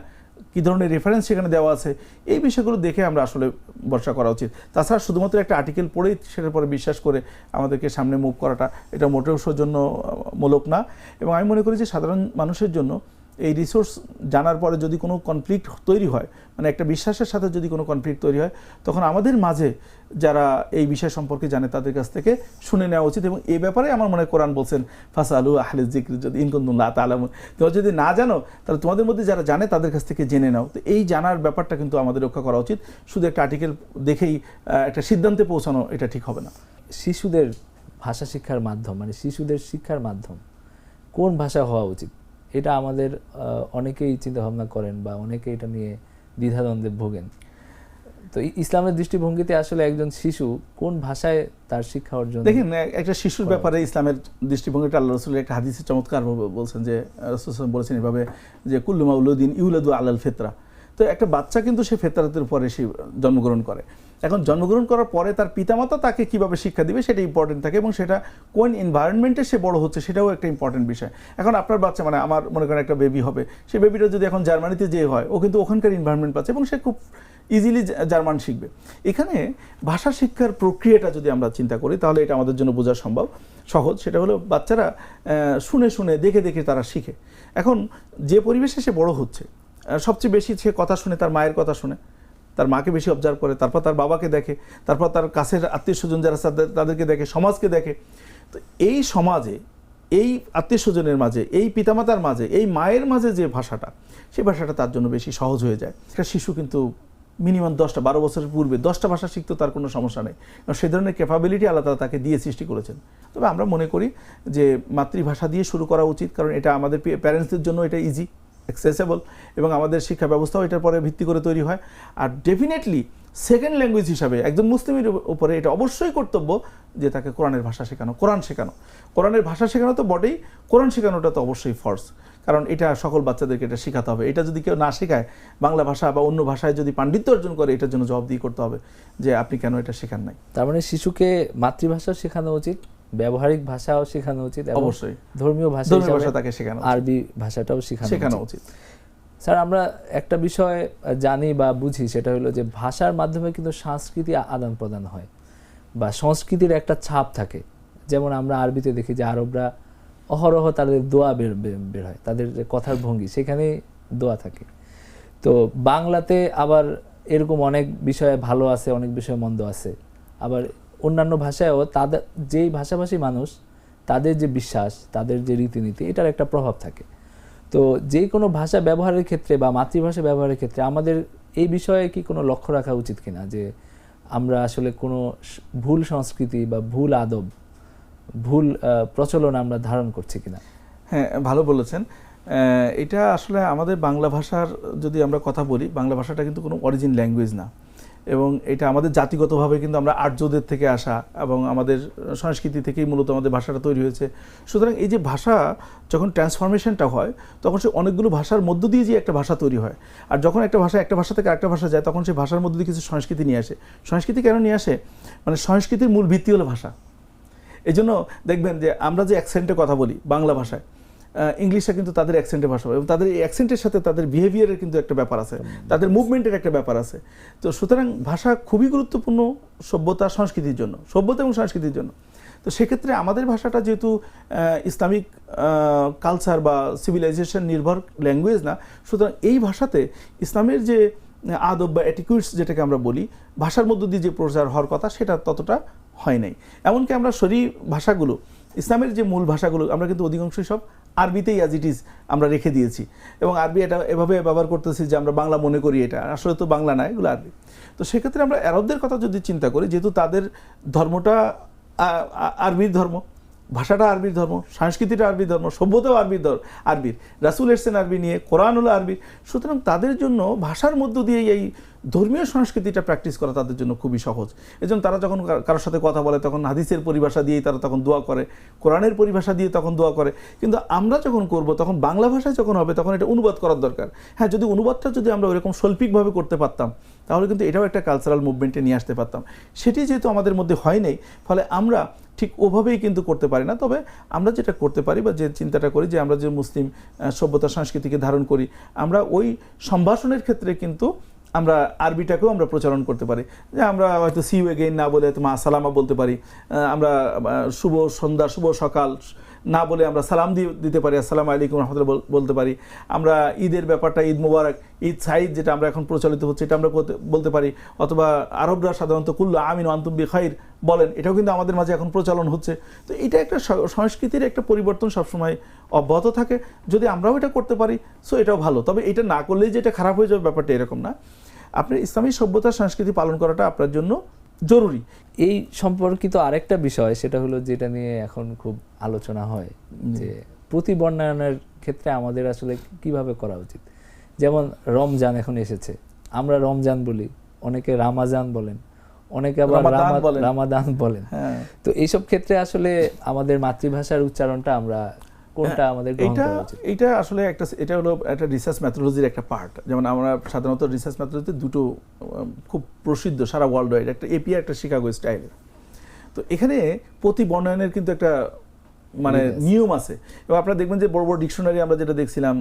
Speaker 2: কী ধরনের রেফারেন্স সেখানে দেওয়া আছে, এই বিষয়গুলো দেখে আমরা আসলে ভরসা করা উচিত। তাছাড়া শুধুমাত্র একটা আর্টিকেল পড়েই সেটার পরে বিশ্বাস করে আমাদেরকে সামনে মুভ করাটা, এটা মোটেও সৌজন্যমূলক না। এবং আমি মনে করি যে সাধারণ মানুষের জন্য এই রিসোর্স জানার পরে যদি কোনো কনফ্লিক্ট তৈরি হয়, মানে একটা বিশ্বাসের সাথে যদি কোনো কনফ্লিক্ট তৈরি হয়, তখন আমাদের মাঝে যারা এই বিষয় সম্পর্কে জানে তাদের কাছ থেকে শুনে নেওয়া উচিত। এবং এই ব্যাপারে আমার মনে হয় কোরআন বলছেন, ফাসআলু আহলা যিকরি, যদি ইন কুনতুম লা তা'লামুন, তোমরা যদি না জানো তাহলে তোমাদের মধ্যে যারা জানে তাদের কাছ থেকে জেনে নাও। তো এই জানার ব্যাপারটা কিন্তু আমাদের রক্ষা করা উচিত। শুধু একটা আর্টিকেল দেখেই একটা সিদ্ধান্তে পৌঁছানো এটা ঠিক হবে না।
Speaker 1: শিশুদের ভাষা শিক্ষার মাধ্যম, মানে শিশুদের শিক্ষার মাধ্যম কোন ভাষা হওয়া উচিত, এটা আমাদের অনেকেই চিন্তা ভাবনা করেন বা অনেকেই এটা নিয়ে দ্বিধাদ্বন্দ্বে ভোগেন। তো ইসলামের দৃষ্টিভঙ্গিতে আসলে একজন শিশু কোন ভাষায় তার শিক্ষা অর্জন,
Speaker 2: দেখেন একটা শিশুর ব্যাপারে ইসলামের দৃষ্টিভঙ্গিটা আল্লাহ রাসূলের একটা হাদিসে চমৎকারভাবে বলছেন, যে রাসূল বলেছেন এভাবে যে কুল্লু মাউলুদিন ইউলাদু আলাল ফিতরা। তো একটা বাচ্চা কিন্তু সে ফিতরাতের উপরে সে জন্মগ্রহণ করে। এখন জন্মগ্রহণ করার পরে তার পিতামাতা তাকে কিভাবে শিক্ষা দিবে সেটা ইম্পর্টেন্ট থাকে, এবং সেটা কোন এনভায়রনমেন্টে সে বড় হচ্ছে সেটাও একটা ইম্পর্টেন্ট বিষয়। এখন আপনার বাচ্চা, মানে আমার মনে করেন একটা বেবি হবে, সেই বেবিটা যদি এখন জার্মানিতে যে হয়, ও কিন্তু ওখানকার এনভায়রনমেন্ট পাচ্ছে এবং সে খুব ইজিলি জার্মান শিখবে। এখানে ভাষা শিক্ষার প্রক্রিয়াটা যদি আমরা চিন্তা করি তাহলে এটা আমাদের জন্য বোঝা সহজ। সেটা হলো বাচ্চারা শুনে শুনে দেখে দেখে তারা শিখে। এখন যে পরিবেশে সে বড় হচ্ছে, সবচেয়ে বেশি সে কথা শুনে তার মায়ের কথা শুনে, তার মাকে বেশি অবজার্ভ করে, তারপর তার বাবাকে দেখে, তারপর তার কাছের আত্মীয় স্বজন যারা তাদেরকে দেখে, সমাজকে দেখে। তো এই সমাজে, এই আত্মীয় স্বজনের মাঝে, এই পিতামাতার মাঝে, এই মায়ের মাঝে যে ভাষাটা, সেই ভাষাটা তার জন্য বেশি সহজ হয়ে যায়। একটা শিশু কিন্তু মিনিমাম 12 বছরের পূর্বে 10টা ভাষা শিখতে তার কোনো সমস্যা নেই, কারণ সেই ধরনের ক্যাপাবিলিটি আল্লাহ তাআলা তাকে দিয়ে সৃষ্টি করেছেন। তবে আমরা মনে করি যে মাতৃভাষা দিয়ে শুরু করা উচিত, কারণ এটা আমাদের প্যারেন্টসদের জন্য এটা ইজি, অ্যাক্সেসেবল, এবং আমাদের শিক্ষা ব্যবস্থাও এটার পরে ভিত্তি করে তৈরি হয়। আর ডেফিনেটলি সেকেন্ড ল্যাঙ্গুয়েজ হিসাবে একজন মুসলিমের উপরে এটা অবশ্যই কর্তব্য যে তাকে কোরআনের ভাষা শেখানো, কোরআনের ভাষা শেখানো তো বটেই, কোরআন শেখানোটা তো অবশ্যই ফরজ, কারণ এটা সকল বাচ্চাদেরকে এটা শেখাতে হবে। এটা যদি কেউ না শেখায়, বাংলা ভাষা বা অন্য ভাষায় যদি পাণ্ডিত্য অর্জন করে, এটার জন্য জবাবদিহি করতে হবে যে আপনি কেন এটা শেখান নাই।
Speaker 1: তার মানে শিশুকে মাতৃভাষাও শেখানো উচিত, ব্যবহারিক ভাষাও শেখানো উচিত,
Speaker 2: অবশ্যই
Speaker 1: ধর্মীয় ভাষা
Speaker 2: তাকে শেখানো,
Speaker 1: আরবি ভাষাটাও শেখানো উচিত। স্যার, আমরা একটা বিষয় জানি বা বুঝি, সেটা হলো যে ভাষার মাধ্যমে কিন্তু সংস্কৃতি আদান প্রদান হয় বা সংস্কৃতির একটা ছাপ থাকে। যেমন আমরা আরবিতে দেখি যে আরবরা অহরহ তাদের দোয়া বের হয়, তাদের কথার ভঙ্গি সেখানে দোয়া থাকে। তো বাংলাতে আবার এরকম অনেক বিষয়ে ভালো আছে, অনেক বিষয়ে মন্দ আছে। আবার অন্যান্য ভাষায়ও তাদের যেই ভাষাভাষী মানুষ, তাদের যে বিশ্বাস, তাদের যে রীতিনীতি, এটার একটা প্রভাব থাকে। তো যে কোনো ভাষা ব্যবহারের ক্ষেত্রে বা মাতৃভাষা ব্যবহারের ক্ষেত্রে আমাদের এই বিষয়ে কি কোনো লক্ষ্য রাখা উচিত কিনা, যে আমরা আসলে কোনো ভুল সংস্কৃতি বা ভুল আদব, ভুল প্রচলন আমরা ধারণ করছি কিনা?
Speaker 2: হ্যাঁ, ভালো বলেছেন। এটা আসলে আমাদের বাংলা ভাষার যদি আমরা কথা বলি, বাংলা ভাষাটা কিন্তু কোনো অরিজিন ল্যাঙ্গুয়েজ না, এবং এটা আমাদের জাতিগতভাবে কিন্তু আমরা আর্যদের থেকে আসা এবং আমাদের সংস্কৃতি থেকেই মূলত আমাদের ভাষাটা তৈরি হয়েছে। সুতরাং এই যে ভাষা যখন ট্রান্সফরমেশনটা হয়, তখন সে অনেকগুলো ভাষার মধ্য দিয়ে যে একটা ভাষা তৈরি হয়। আর যখন একটা ভাষা থেকে আরেকটা ভাষা যায়, তখন সেই ভাষার মধ্য দিয়ে কিছু সংস্কৃতি নিয়ে আসে। সংস্কৃতি কেন নিয়ে আসে? মানে সংস্কৃতির মূল ভিত্তি হলো ভাষা। এই জন্য দেখবেন যে আমরা যে অ্যাকসেন্টে কথা বলি বাংলা ভাষায়, ইংলিশে কিন্তু তাদের অ্যাকসেন্টের ভাষা, এবং তাদের এই অ্যাকসেন্টের সাথে তাদের বিহেভিয়ারের কিন্তু একটা ব্যাপার আছে, তাদের মুভমেন্টের একটা ব্যাপার আছে। তো সুতরাং ভাষা খুবই গুরুত্বপূর্ণ সভ্যতা এবং সংস্কৃতির জন্য। তো সেক্ষেত্রে আমাদের ভাষাটা যেহেতু ইসলামিক কালচার বা সিভিলাইজেশন নির্ভর ল্যাঙ্গুয়েজ না, সুতরাং এই ভাষাতে ইসলামের যে আদব বা এটিকুইটস যেটাকে আমরা বলি, ভাষার মধ্য দিয়ে যে প্রচার হওয়ার কথা, সেটা ততটা হয় নাই। এমনকি আমরা শরীর ভাষাগুলো, ইসলামের যে মূল ভাষাগুলো, আমরা কিন্তু অধিকাংশই সব আরবিতেই অ্যাজ ইট ইজ আমরা রেখে দিয়েছি, এবং আরবি এটা এভাবে ব্যবহার করতেছি যে আমরা বাংলা মনে করি, এটা আসলে তো বাংলা না, এগুলো আরবি। তো সেক্ষেত্রে আমরা আরবদের কথা যদি চিন্তা করি, যেহেতু তাদের ধর্মটা আরবির ধর্ম, ভাষাটা আরবির ধর্ম, সংস্কৃতিটা আরবির ধর্ম, সভ্যতাও আরবির, রাসূল এসেছেন আরবি নিয়ে, কোরআন হলো আরবির। সুতরাং তাদের জন্য ভাষার মধ্য দিয়ে এই ধর্মীয় সংস্কৃতিটা প্র্যাকটিস করা তাদের জন্য খুবই সহজ। এজন্য তারা যখন কারোর সাথে কথা বলে, তখন হাদিসের পরিভাষা দিয়েই তারা তখন দোয়া করে, কোরআনের পরিভাষা দিয়ে তখন দোয়া করে। কিন্তু আমরা যখন করব, তখন বাংলা ভাষায় যখন হবে, তখন এটা অনুবাদ করার দরকার। হ্যাঁ, যদি অনুবাদটা যদি আমরা ওইরকম শৈল্পিকভাবে করতে পারতাম, তাহলে কিন্তু এটাও একটা কালচারাল মুভমেন্টে নিয়ে আসতে পারতাম। সেটি যেহেতু আমাদের মধ্যে হয় নাই, ফলে আমরা ঠিক ওভাবেই কিন্তু করতে পারি না। তবে আমরা যেটা করতে পারি বা যে চিন্তাটা করি, যে আমরা যে মুসলিম সভ্যতা সংস্কৃতিকে ধারণ করি, আমরা ওই সম্ভাষণের ক্ষেত্রে কিন্তু আমরা আরবিটাকেও আমরা প্রচলন করতে পারি। যে আমরা হয়তো সি ইউ এগেইন না বলে মা সালামা বলতে পারি, আমরা শুভ সন্ধ্যা, শুভ সকাল না বলে আমরা সালাম দিতে পারি, আসসালামু আলাইকুম রহমতুল্লাহ বলতে পারি। আমরা ঈদের ব্যাপারটা, ঈদ মুবারক, ঈদ সাইদ যেটা আমরা এখন প্রচলিত হচ্ছে, এটা আমরা বলতে পারি। অথবা আরবরা সাধারণত কুল্লু আমিন ওয়া আনতুম বিখাইর বলেন, এটাও কিন্তু আমাদের মাঝে এখন প্রচলন হচ্ছে। তো এটা একটা সংস্কৃতির একটা পরিবর্তন সবসময় অব্যাহত থাকে। যদি আমরাও এটা করতে পারি, সো এটাও ভালো। তবে এটা না করলেই যে এটা খারাপ হয়ে যাবে, ব্যাপারটা এরকম না। আপনার ইসলামী সভ্যতা সংস্কৃতি পালন করাটা আপনার জন্য জরুরি।
Speaker 1: এই সম্পর্কিত আরেকটা বিষয়, সেটা হলো যেটা নিয়ে এখন খুব আলোচনা হয়, যে প্রতিবর্ণায়নের ক্ষেত্রে আমাদের আসলে কিভাবে করা উচিত। যেমন রমজান এখন এসেছে, আমরা রমজান বলি, অনেকে রামাজান বলেন, অনেকে আবার রামাদান বলেন। তো এইসব ক্ষেত্রে আসলে আমাদের মাতৃভাষার উচ্চারণটা আমরা কোনটা আমাদের গ্রহণ করা উচিত?
Speaker 2: এটা আসলে এটা হলো একটা রিসার্চ মেথোডলজির একটা পার্ট। যেমন আমরা সাধারণত রিসার্চ মেথোডলজিতে দুটো খুব প্রসিদ্ধ সারা ওয়ার্ল্ড ওয়াইড, একটা এপিআই, একটা শিকাগো স্টাইলের। তো এখানে প্রতি বর্ণায়নের কিন্তু একটা মানে নিয়ম আছে। এবং আপনারা দেখবেন যে বড় বড় ডিকশনারি আমরা যেটা দেখছিলাম,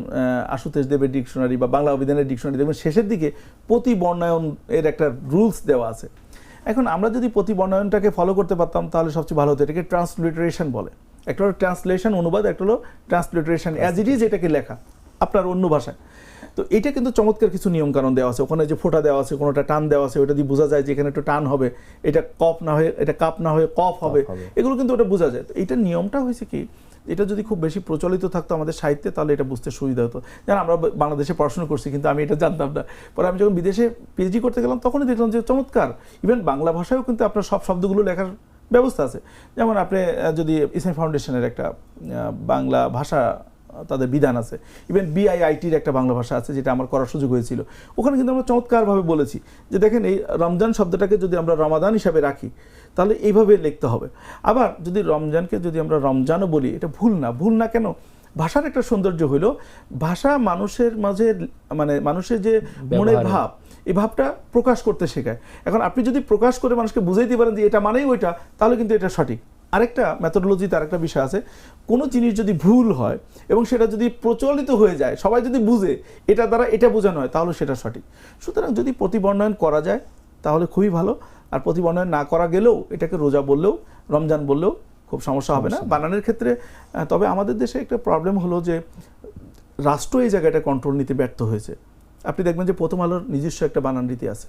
Speaker 2: আশুতোষ দেবের ডিকশনারি বা বাংলা অভিধানের ডিকশনারি, দেখবেন শেষের দিকে প্রতি বর্ণায়ন এর একটা রুলস দেওয়া আছে। এখন আমরা যদি প্রতি বর্ণায়নটাকে ফলো করতে পারতাম তাহলে সবচেয়ে ভালো হতো। এটাকে ট্রান্সলিটারেশন বলে। একটা হলো ট্রান্সলেশন, অনুবাদ, একটা হলো ট্রান্সলিটারেশন, অ্যাজ ইট ইজ এটাকে লেখা আপনার অন্য ভাষায়। তো এটা কিন্তু চমৎকার কিছু নিয়ম কানুন দেওয়া আছে। ওখানে যে ফোঁটা দেওয়া আছে, কোনোটা টান দেওয়া আছে, ওটা দিয়ে বোঝা যায় যে এখানে একটু টান হবে, এটা কপ না হয়ে এটা কাপ না হয়ে কফ হবে, এগুলো কিন্তু ওটা বোঝা যায়। তো এইটার নিয়মটা হয়েছে কি, এটা যদি খুব বেশি প্রচলিত থাকতো আমাদের সাহিত্যে তাহলে এটা বুঝতে সুবিধা হতো। যেন আমরা বাংলাদেশে পড়াশোনা করছি কিন্তু আমি এটা জানতাম না। পরে আমি যখন বিদেশে পিএইচডি করতে গেলাম তখনই দেখলাম যে চমৎকার ইভেন বাংলা ভাষায়ও কিন্তু আপনার সব শব্দগুলো লেখার ব্যবস্থা আছে। যেমন আপনি যদি ইসলামিক ফাউন্ডেশনের একটা বাংলা ভাষা তাদের বিধান আছে, ইভেন বিআইআইটির একটা বাংলা ভাষা আছে যেটা আমার করার সুযোগ হয়েছিল, ওখানে কিন্তু আমরা চমৎকারভাবে বলেছি যে দেখেন এই রমজান শব্দটাকে যদি আমরা রমাদান হিসাবে রাখি তাহলে এইভাবে লিখতে হবে। আবার যদি রমজানকে যদি আমরা রমজানও বলি, এটা ভুল না। ভুল না কেন? ভাষার একটা সৌন্দর্য হইল ভাষা মানুষের মাঝে মানে মানুষের যে মনের ভাব, এই ভাবটা প্রকাশ করতে শেখায়। এখন আপনি যদি প্রকাশ করে মানুষকে বুঝাইতে পারেন যে এটা মানেই ওইটা, তাহলে কিন্তু এটা সঠিক। আরেকটা মেথোডোলজিতে আরেকটা বিষয় আছে, কোনো জিনিস যদি ভুল হয় এবং সেটা যদি প্রচলিত হয়ে যায়, সবাই যদি বুঝে এটা দ্বারা এটা বোঝানো হয়, তাহলে সেটা সঠিক। সুতরাং যদি প্রতিবর্ণয়ন করা যায় তাহলে খুবই ভালো, আর প্রতিবর্ণয়ন না করা গেলেও এটাকে রোজা বললেও রমজান বললেও খুব সমস্যা হবে না বানানের ক্ষেত্রে। তবে আমাদের দেশে একটা প্রবলেম হলো যে রাষ্ট্র এই জায়গাটা কন্ট্রোল নিতে ব্যর্থ হয়েছে। আপনি দেখবেন যে প্রথম আলোর নিজস্ব একটা বানান রীতি আছে,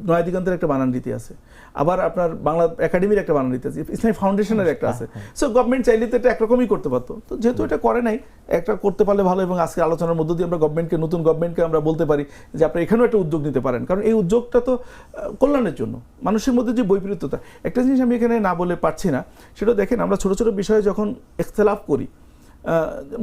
Speaker 2: নয়া দিগন্তের একটা বানান রীতি আছে, আবার আপনার বাংলা একাডেমির একটা বানান রীতি আছে, ইসলামিক ফাউন্ডেশনের একটা আছে। সো গভর্নমেন্ট চাইলে তো এটা একরকমই করতে পারতো, তো যেহেতু এটা করে নাই, একটা করতে পারলে ভালো। এবং আজকে আলোচনার মধ্য দিয়ে আমরা গভর্নমেন্টকে, নতুন গভর্নমেন্টকে আমরা বলতে পারি যে আপনারা এখানেও একটা উদ্যোগ নিতে পারেন, কারণ এই উদ্যোগটা তো কল্যাণের জন্য। মানুষের মধ্যে যে বৈপরীত্যতা, একটা জিনিস আমি এখানে না বলে পারছি না, সেটা দেখেন আমরা ছোট ছোট বিষয়ে যখন ইখতিলাফ করি,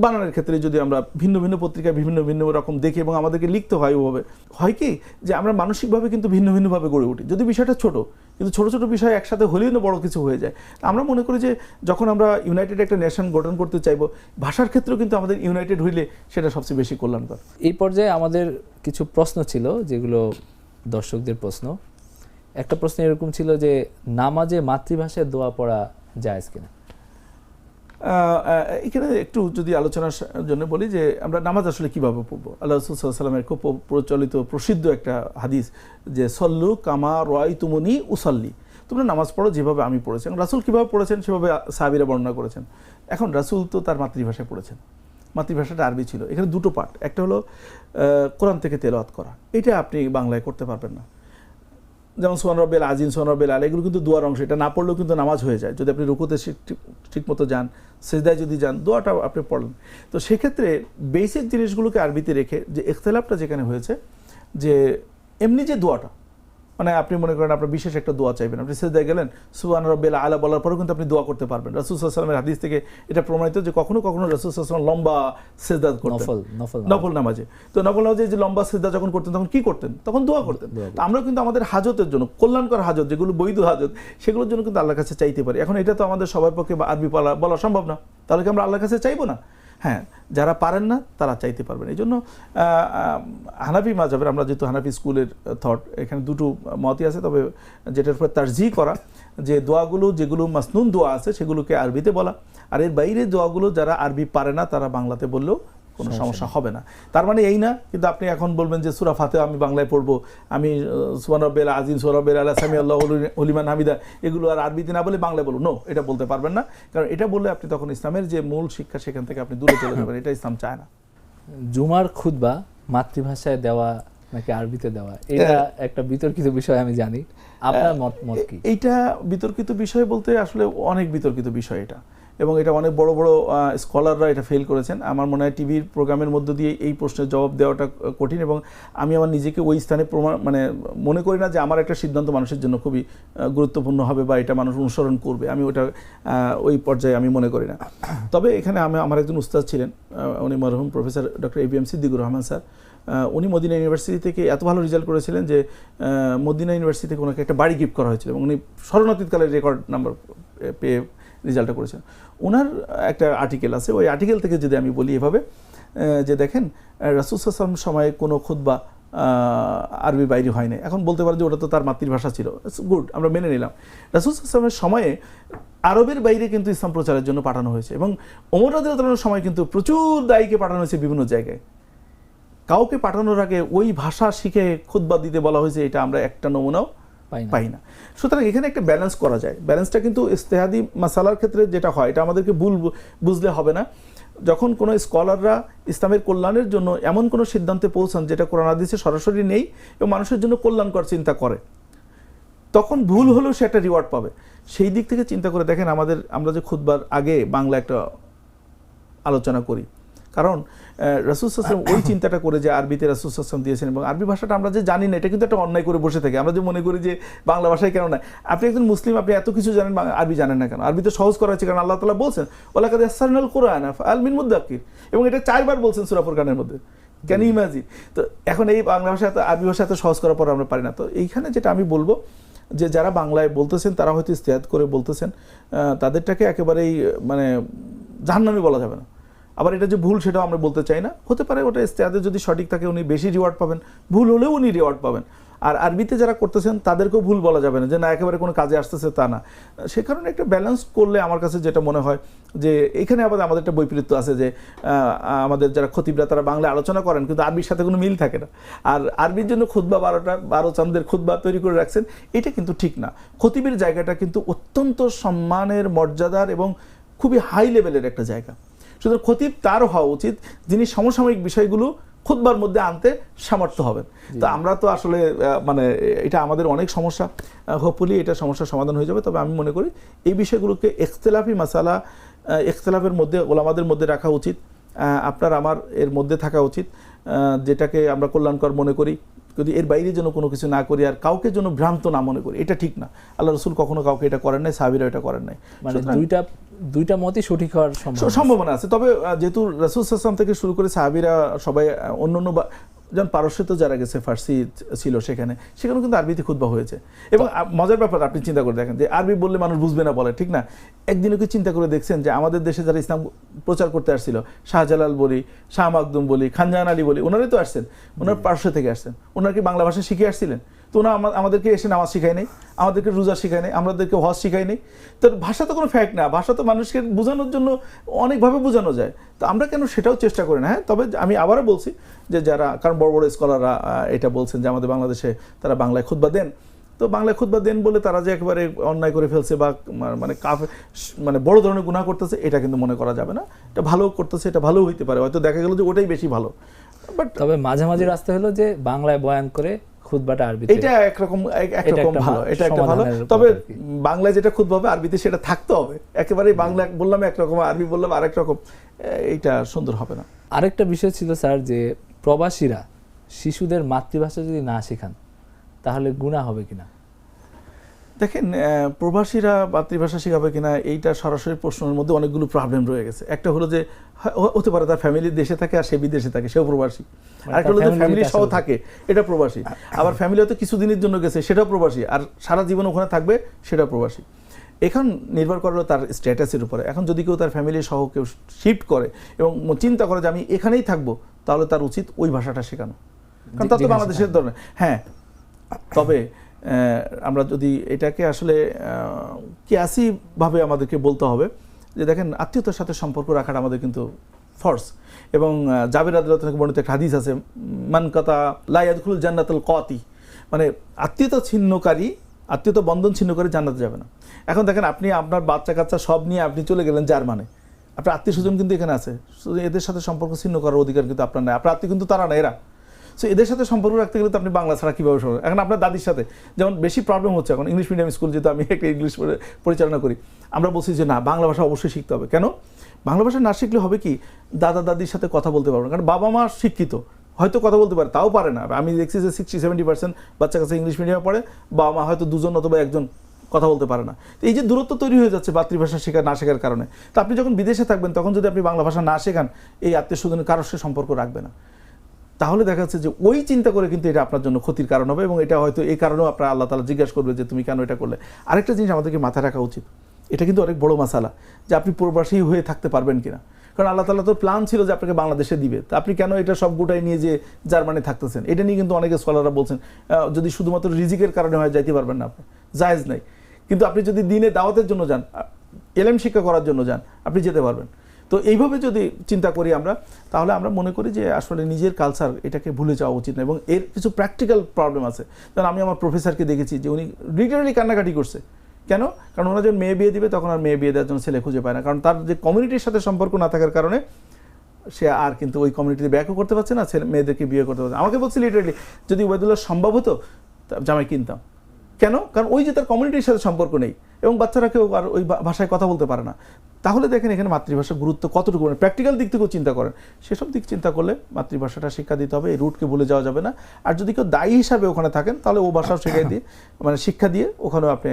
Speaker 2: বানানের ক্ষেত্রে যদি আমরা ভিন্ন ভিন্ন পত্রিকায় বিভিন্ন ভিন্ন রকম দেখি এবং আমাদেরকে লিখতে হয় ওভাবে, হয় কি যে আমরা মানসিকভাবে কিন্তু ভিন্ন ভিন্নভাবে গড়ে উঠি। যদি বিষয়টা ছোট, কিন্তু ছোট ছোট বিষয় একসাথে হলেই না বড় কিছু হয়ে যায়। আমরা মনে করি যে যখন আমরা ইউনাইটেড একটা নেশন গঠন করতে চাইবো, ভাষার ক্ষেত্রেও কিন্তু আমাদের ইউনাইটেড হইলে সেটা সবচেয়ে বেশি কল্যাণকর।
Speaker 1: এই পর্যায়ে আমাদের কিছু প্রশ্ন ছিল যেগুলো দর্শকদের প্রশ্ন। একটা প্রশ্ন এরকম ছিল যে নামাজে মাতৃভাষায় দোয়া পড়া জায়েজ কিনা?
Speaker 2: এখানে একটু যদি আলোচনার জন্য বলি যে আমরা নামাজ আসলে কিভাবে পড়বো। আল্লাহ রাসূল সাল্লাল্লাহু আলাইহি ওয়াসাল্লামের খুব প্রচলিত প্রসিদ্ধ একটা হাদিস যে সল্লু কামা রাআইতুমুনি উসাল্লি, তোমরা নামাজ পড়ো যেভাবে আমি পড়েছি। এবং রাসূল কীভাবে পড়েছেন সেভাবে সাহাবীরা বর্ণনা করেছেন। এখন রাসূল তো তার মাতৃভাষায় পড়েছেন, মাতৃভাষাটা আরবি ছিল। এখানে দুটো পার্ট, একটা হলো কোরআন থেকে তেলাওয়াত করা, এটা আপনি বাংলায় করতে পারবেন না। যেমন সুবহান রাব্বিল আযীম, সুবহান রাব্বিল আলা, এগুলো কিন্তু দোয়ার অংশ, এটা না পড়লেও কিন্তু নামাজ হয়ে যায়। যদি আপনি রুকুতে ঠিকমতো যান, সিজদায় যদি যান, দোয়াটা আপনি পড়লেন। তো সেক্ষেত্রে বেসিক জিনিসগুলোকে আরবিতে রেখে যে ইখতিলাফটা যেখানে হয়েছে যে এমনি যে দোয়াটা, মানে আপনি মনে করেন আপনার বিশেষ একটা দোয়া চাইবেন, আপনি সিজদায় গেলেন, সুবহান রাব্বিল আলা বলার পরেও কিন্তু আপনি দোয়া করতে পারবেন। রাসূল সাল্লাল্লাহু আলাইহি ওয়াসাল্লামের হাদিস থেকে এটা প্রমাণিত যে কখনো কখনো রাসূল সাল্লাল্লাহু আলাইহি ওয়াসাল্লাম লম্বা সিজদা করতেন নফল নামাজে। তো নফল নামাজে যে লম্বা সিজদা যখন করতেন তখন কি করতেন? তখন দোয়া করতেন। তো আমরা কিন্তু আমাদের হাজতের জন্য, কল্যাণকর হাজত যেগুলো বৈধ হাজত, সেগুলোর জন্য কিন্তু আল্লাহর কাছে চাইতে পারি। এখন এটা তো আমাদের সবার পক্ষে আরবি বলা সম্ভব না, তাহলে কি আমরা আল্লাহর কাছে চাইবো না? হ্যাঁ, যারা পারেন না তারা চাইতে পারবেন। এই জন্য হানাফি মাযহাবের, আমরা যেহেতু হানাফি স্কুলের থট, এখানে দুটো মতই আছে, তবে যেটার উপর তারজিহ করা যে দোয়াগুলো যেগুলো মাসনুন দোয়া আছে সেগুলোকে আরবিতে বলা, আর এর বাইরে দোয়াগুলো যারা আরবি পারে না তারা বাংলাতে বললেও কোনো সমস্যা হবে না। তার মানে এই না কিন্তু আপনি এখন বলবেন যে সূরা ফাতিহা আমি বাংলায় পড়বো, আমি সুবহান রাব্বিল আযীম, সুবহান রাব্বিল আলা, সামি আল্লাহু লিমান হামিদা, এগুলো আর আরবিতে না বলে বাংলায় বলুন। নো, এটা বলতে পারবেন না, কারণ এটা বললে আপনি তখন ইসলামের যে মূল শিক্ষা সেখান থেকে আপনি দূরে চলে যাবেন। এটা ইসলাম চায় না।
Speaker 1: জুমার খুতবা মাতৃভাষায় দেওয়া নাকি আরবিতে দেওয়া, এটা একটা বিতর্কিত বিষয় আমি জানি, আপনার মত কি?
Speaker 2: এইটা বিতর্কিত বিষয় বলতে আসলে অনেক বিতর্কিত বিষয় এটা, এবং এটা অনেক বড় বড় স্কলাররা এটা ফেল করেছেন। আমার মনে হয় টিভির প্রোগ্রামের মধ্য দিয়ে এই প্রশ্নের জবাব দেওয়াটা কঠিন, এবং আমি আমার নিজেকে ওই স্থানে মানে মনে করি না যে আমার একটা সিদ্ধান্ত মানুষের জন্য খুবই গুরুত্বপূর্ণ হবে বা এটা মানুষ অনুসরণ করবে, আমি ওটা ওই পর্যায়ে আমি মনে করি না। তবে এখানে আমার একজন উস্তাদ ছিলেন, উনি মরহুম professor doctor ABM Siddiqur Rahman sir. উনি মদিনা ইউনিভার্সিটি থেকে এত ভালো রেজাল্ট করেছিলেন যে মদিনা ইউনিভার্সিটি থেকে ওনাকে একটা বাড়ি গিফট করা হয়েছিল, এবং উনি স্মরণাতীতকালে রেকর্ড নাম্বার পেয়ে রেজাল্টটা করেছেন। ওনার একটা আর্টিকেল আছে, ওই আর্টিকেল থেকে যদি আমি বলি এভাবে যে দেখেন রাসূল সাল্লাল্লাহু আলাইহি ওয়াসাল্লাম সময়ে কোনো খুতবা আরবি বাইরে হয় না। এখন বলতে পারে যে ওটা তো তার মাতৃভাষা ছিল, গুড, আমরা মেনে নিলাম। রাসূল সাল্লাল্লাহু আলাইহি ওয়াসাল্লামের সময়ে আরবের বাইরে কিন্তু ইসলাম প্রচারের জন্য পাঠানো হয়েছে, এবং ওমর রাদিয়াল্লাহু আনহুর সময় কিন্তু প্রচুর দায়ীকে পাঠানো হয়েছে বিভিন্ন জায়গায়। কাউকে পাঠানোর আগে ওই ভাষা শিখে খুতবা দিতে বলা হয়েছে, এটা আমরা একটা নমুনাও পাই না। সুতরাং এখানে একটা ব্যালেন্স করা যায়। ব্যালেন্সটা কিন্তু ইজতিহাদি মাসালার ক্ষেত্রে যেটা হয়, এটা আমাদেরকে ভুল বুঝলে হবে না। যখন কোনো স্কলাররা ইসলামের কল্যাণের জন্য এমন কোনো সিদ্ধান্তে পৌঁছান যেটা কোরআন হাদিসে সরাসরি নেই এবং মানুষের জন্য কল্যাণকর চিন্তা করে, তখন ভুল হলেও সে একটা রিওয়ার্ড পাবে। সেই দিক থেকে চিন্তা করে দেখেন, আমরা যে খুতবার আগে বাংলা একটা আলোচনা করি, কারণ রাসূল সাল্লাল্লাহু আলাইহি ওয়াসাল্লাম ওই চিন্তাটা করে যে আরবিতে রাসূল সাল্লাল্লাহু আলাইহি ওয়াসাল্লাম দিয়েছেন, এবং আরবি ভাষাটা আমরা যে জানি না, এটা কিন্তু একটা অন্যায় করে বসে থাকি। আমরা যে মনে করি যে বাংলা ভাষায় কেন না, আপনি একজন মুসলিম, আপনি এত কিছু জানেন, আরবি জানেন না কেন? আরবি তো সহজ করা হয়েছে, কারণ আল্লাহ তাআলা বলছেন ওয়ালাকাদ ইয়াসসারনাল কুরআনা ফাহাল মিন মুদ্দাক্কির, এবং এটা 4 বার বলছেন সূরা ফুরকানের মধ্যে। Can you imagine? তো এখন এই বাংলা ভাষা এত, আরবি ভাষা এত সহজ করার পর আমরা পারি না। তো এইখানে যেটা আমি বলবো, যে যারা বাংলায় বলতেছেন তারা হয়তো ইজতিহাদ করে বলতেছেন, তাদেরটাকে একেবারেই মানে জাহান্নামী বলা যাবে না। আবার এটা যে ভুল সেটাও আমরা বলতে চাই না, হতে পারে ওটা ইজতিহাদে যদি সঠিক থাকে উনি বেশি রিওয়ার্ড পাবেন, ভুল হলেও উনি রিওয়ার্ড পাবেন। আর আরবিতে যারা করতেছেন তাদেরকেও ভুল বলা যাবে না যে না একেবারে কোনো কাজে আসতেছে তা না। সে কারণে একটা ব্যালেন্স করলে আমার কাছে যেটা মনে হয় যে এখানে আবার আমাদের একটা বৈপরীত্য আছে, যে আমাদের যারা খতিবরা তারা বাংলায় আলোচনা করেন কিন্তু আরবির সাথে কোনো মিল থাকে না, আর আরবির জন্য খুতবা 12 চাঁদের খুতবা তৈরি করে রাখছেন, এটা কিন্তু ঠিক না। খতিবের জায়গাটা কিন্তু অত্যন্ত সম্মানের, মর্যাদার এবং খুবই হাই লেভেলের একটা জায়গা। সুতরাং খতিব তার হওয়া উচিত যিনি সমসাময়িক বিষয়গুলো খুতবার মধ্যে আনতে সামর্থ্য হবেন। তো আমরা তো আসলে মানে এটা আমাদের অনেক সমস্যা, হোপফুলি এটা সমস্যার সমাধান হয়ে যাবে। তবে আমি মনে করি এই বিষয়গুলোকে ইখতিলাফি মাসালা, ইখতিলাফের মধ্যে ওলামাদের মধ্যে রাখা উচিত, আপনার আমার এর মধ্যে থাকা উচিত, যেটাকে আমরা কল্যাণকর মনে করি, যদি এর বাইরে যেন কোনো কিছু না করি আর কাউকে যেন ভ্রান্ত না মনে করি, এটা ঠিক না। আল্লাহ রাসূল কখনো কাউকে এটা করেন নাই, সাহাবীরা এটা করেন নাই।
Speaker 1: মানে দুইটা মতই সঠিক হওয়ার
Speaker 2: সম্ভাবনা আছে। তবে যেহেতু রাসূল সাল্লাল্লাহু আলাইহি ওয়াসাল্লাম থেকে শুরু করে সাহাবীরা সবাই অন্য যেমন পারস্যতে যারা গেছে, ফার্সি ছিল সেখানে কিন্তু আরবিতে খুতবা হয়েছে। এবং মজার ব্যাপার, আপনি চিন্তা করে দেখেন যে আরবি বললে মানুষ বুঝবে না বলে, ঠিক না? একদিনও কি চিন্তা করে দেখছেন যে আমাদের দেশে যারা ইসলাম প্রচার করতে আসছিল, শাহজালাল বলি, শাহ মাকদুম বলি, খানজাহান আলী বলি, ওনারাই তো আসছেন, ওনার পারস্য থেকে আসছেন, ওনারা কি বাংলা ভাষা শিখে আসছিলেন? তো ওনা আমাদেরকে এসে নামাজ শিখায় নেই, আমাদেরকে রোজা শিখায় নেই, আমাদেরকে হজ শিখায় নেই। তো ভাষা তো কোনো ফ্যাক্ট না, ভাষা তো মানুষকে বোঝানোর জন্য অনেকভাবে বোঝানো যায়। তো আমরা কেন সেটাও চেষ্টা করি না? হ্যাঁ, তবে আমি আবারও বলছি যে যারা, কারণ বড় বড় স্কলাররা এটা বলছেন যে আমাদের বাংলাদেশে তারা বাংলায় খুতবা দেন, তো বাংলায় খুতবা দেন বলে তারা যে একেবারে অন্যায় করে ফেলছে বা মানে বড় ধরনের গুনাহ করতেছে, এটা কিন্তু মনে করা যাবে না। এটা ভালো করতেছে, এটা ভালো হইতে পারে, হয়তো দেখা গেল যে ওটাই বেশি ভালো। বাট
Speaker 1: তবে মাঝে মাঝে রাস্তা হলো যে বাংলায় বয়ান করে খুতবাটা আরবিতে,
Speaker 2: এটা একরকম ভালো, এটা একটা ভালো। তবে বাংলায় যেটা খুতবা হবে আরবিতে সেটা থাকতে হবে। একেবারে বাংলা বললাম একরকম, আরবি বললাম আরেক রকম, এইটা সুন্দর হবে না।
Speaker 1: আরেকটা বিষয় ছিল স্যার, যে প্রবাসীরা শিশুদের মাতৃভাষা যদি না শেখান তাহলে গুনাহ হবে কিনা?
Speaker 2: দেখেন, প্রবাসীরা মাতৃভাষা শেখাবে কিনা এইটা সরাসরি প্রশ্নের মধ্যে অনেকগুলো প্রবলেম রয়ে গেছে। একটা হলো যে হতে পারে তার ফ্যামিলি দেশে থাকে আর সে বিদেশে থাকে, সেও প্রবাসী। আরেকটা হলো যে ফ্যামিলি সহ থাকে, এটা প্রবাসী। আবার ফ্যামিলি হয়তো কিছুদিনের জন্য গেছে, সেটাও প্রবাসী। আর সারা জীবন ওখানে থাকবে, সেটাও প্রবাসী। এখন নির্ভর করলো তার স্ট্যাটাসের উপরে। এখন যদি কেউ তার ফ্যামিলি সহ কেউ শিফট করে এবং চিন্তা করে যে আমি এখানেই থাকবো, তাহলে তার উচিত ওই ভাষাটা শেখানো, কারণ তার তো বাংলাদেশের ধরনের। হ্যাঁ, তবে আমরা যদি এটাকে আসলে কিয়াসিভাবে আমাদেরকে বলতে হবে যে দেখেন, আত্মীয়তার সাথে সম্পর্ক রাখাটা আমাদের কিন্তু ফরজ। এবং জাবের রাদিয়াল্লাহু আনহু বর্ণিত একটা হাদিস আছে, মান কাতা লা ইয়াদখুলুল জান্নাতুল কাতি, মানে আত্মীয়তা ছিন্নকারী, আত্মীয়তা বন্ধন ছিন্নকারী জান্নাতে যাবে না। এখন দেখেন, আপনি আপনার বাচ্চা কাচ্চা সব নিয়ে আপনি চলে গেলেন জার্মানে, আপনার আত্মীয় স্বজন কিন্তু এখানে আছে, শুধু এদের সাথে সম্পর্ক ছিন্ন করার অধিকার কিন্তু আপনার নাই। আপনার আত্মীয় কিন্তু তারা না, এরা। সো এদের সাথে সম্পর্ক রাখতে গেলে তো আপনি বাংলা ছাড়া কীভাবে সম্ভব? এখন আপনার দাদির সাথে যেমন বেশি প্রবলেম হচ্ছে এখন ইংলিশ মিডিয়াম স্কুল, যেহেতু আমি একটা ইংলিশ পরিচালনা করি, আমরা বলছি যে না, বাংলা ভাষা অবশ্যই শিখতে হবে। কেন? বাংলা ভাষা না শিখলে হবে কি, দাদা দাদির সাথে কথা বলতে পারবেন, কারণ বাবা মা শিক্ষিত, হয়তো কথা বলতে পারে, তাও পারে না। আমি দেখছি যে 60-70% বাচ্চা কাছে ইংলিশ মিডিয়ামে পড়ে, বাবা মা হয়তো দুজন অথবা একজন কথা বলতে পারে না। তো এই যে দূরত্ব তৈরি হয়ে যাচ্ছে মাতৃভাষা না শেখার কারণে, তো আপনি যখন বিদেশে থাকবেন তখন যদি আপনি বাংলা ভাষা না শেখান, এই আত্মীয় স্বজনের কারোর সাথে সম্পর্ক রাখবে না। তাহলে দেখা যাচ্ছে যে ওই চিন্তা করে কিন্তু এটা আপনার জন্য ক্ষতির কারণ হবে, এবং এটা হয়তো এই কারণেও আপনার আল্লাহ তাআলা জিজ্ঞাসা করবে যে তুমি কেন এটা করলে। আরেকটা জিনিস আমাদেরকে মাথায় রাখা উচিত, এটা কিন্তু অনেক বড় মাসালা, যে আপনি প্রবাসী হয়ে থাকতে পারবেন কিনা। কারণ আল্লাহ তাআলা তো প্ল্যান ছিল যে আপনাকে বাংলাদেশে দিবে, তা আপনি কেন এটা সব গোটাই নিয়ে যে জার্মানি থাকতেছেন? এটা নিয়ে কিন্তু অনেকে স্কলাররা বলছেন যদি শুধুমাত্র রিজিকের কারণে হয় যাইতে পারবেন না, আপনি জায়েজ নাই। কিন্তু আপনি যদি দিনে দাওয়াতের জন্য যান, এলেম শিক্ষা করার জন্য যান, আপনি যেতে পারবেন। তো এইভাবে যদি চিন্তা করি আমরা, তাহলে আমরা মনে করি যে আসলে নিজের কালচার এটাকে ভুলে যাওয়া উচিত না। এবং এর কিছু প্র্যাকটিক্যাল প্রবলেম আছে। কারণ আমি আমার প্রফেসরকে দেখেছি যে উনি লিটারালি কান্নাকাটি করছে। কেন? কারণ ওরা যখন মেয়ে বিয়ে দিবে তখন আর মেয়ে বিয়ে দেওয়ার জন্য ছেলে খুঁজে পায় না, কারণ তার যে কমিউনিটির সাথে সম্পর্ক না থাকার কারণে সে আর কিন্তু ওই কমিউনিটিতে ব্যাকও করতে পারছে না, ছেলে মেয়েদেরকে বিয়ে করতে পারছে। আমাকে বলছে লিটারালি যদি ওবায়দুল্লাহ সম্ভব হতো জামাই কিনতাম। কেন? কারণ ওই যে তার কমিউনিটির সাথে সম্পর্ক নেই এবং বাচ্চারা কেউ আর ওই ভাষায় কথা বলতে পারে না। তাহলে দেখেন এখানে মাতৃভাষার গুরুত্ব কতটুকু, প্র্যাকটিক্যাল দিক থেকেও চিন্তা করেন, সেসব দিক চিন্তা করলে মাতৃভাষাটা শিক্ষা দিতে হবে, এই রুটকে ভুলে যাওয়া যাবে না। আর যদি কেউ দায়ী হিসাবে ওখানে থাকেন তাহলে ও ভাষাও শিখাই দিয়ে, মানে শিক্ষা দিয়ে ওখানেও আপনি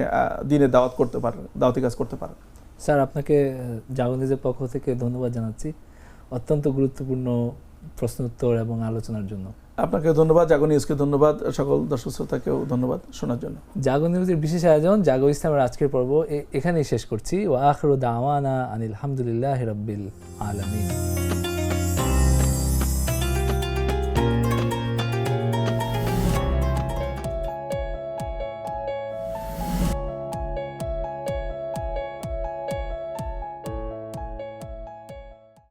Speaker 2: দিনের দাওয়াত করতে পারেন, দাওয়াতি কাজ করতে পারেন।
Speaker 1: স্যার আপনাকে জাগো নিউজের পক্ষ থেকে ধন্যবাদ জানাচ্ছি অত্যন্ত গুরুত্বপূর্ণ প্রশ্ন উত্তর এবং আলোচনার জন্য।
Speaker 2: আপনাকে ধন্যবাদ, জাগো নিউজকে ধন্যবাদ, সকল দর্শক শ্রোতাকেও ধন্যবাদ শোনার জন্য।
Speaker 1: জাগো নিউজের বিশেষ আয়োজন জাগো ইসলামের আজকের পর্ব এখানেই শেষ করছি। ওয়া আখিরু দাওয়ানা আনিল হামদুলিল্লাহি রাব্বিল আলামিন।